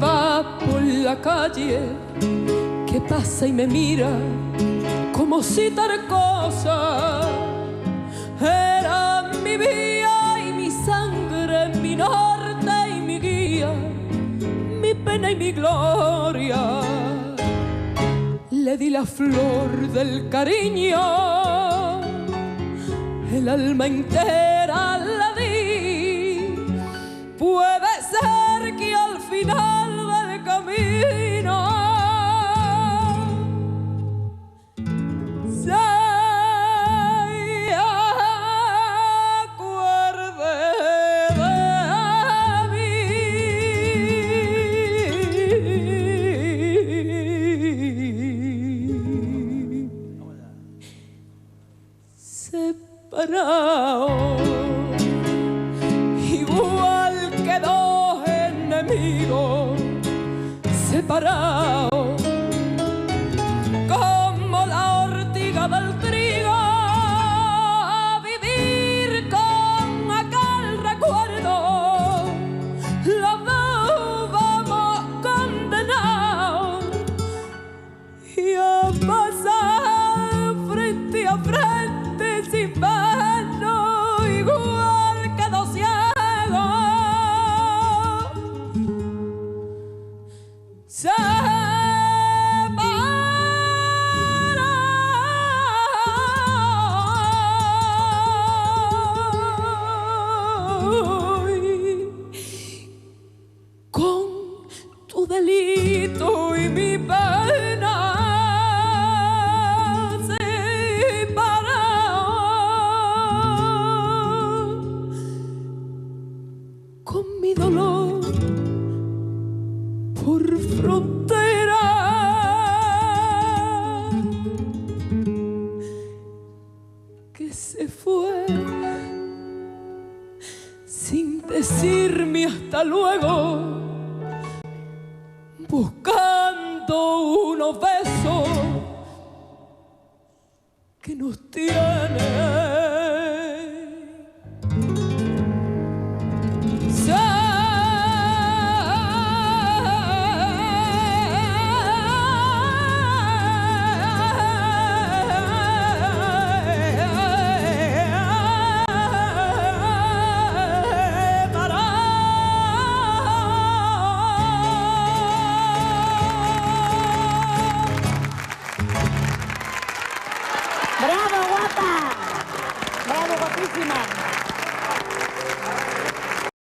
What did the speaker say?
va por la calle, que pasa y me mira como si tal cosa era mi vida y mi sangre, mi norte y mi guía, mi pena y mi gloria. Le di la flor del cariño, el alma entera la di. Puede ser que al final del camino se acuerde de mí. Separado, igual que dos enemigos, separados como la ortiga del trigo, a vivir con aquel recuerdo. Los dos vamos condenados y a pasar frente a frente sin vernos, igual que dos ciegos. Con tu delito y mi pena separado, con mi dolor por frontera, que se fue sin decirme hasta luego, buscando unos besos que nos tienen ¡Bravo, guapa! ¡Bravo, guapísima!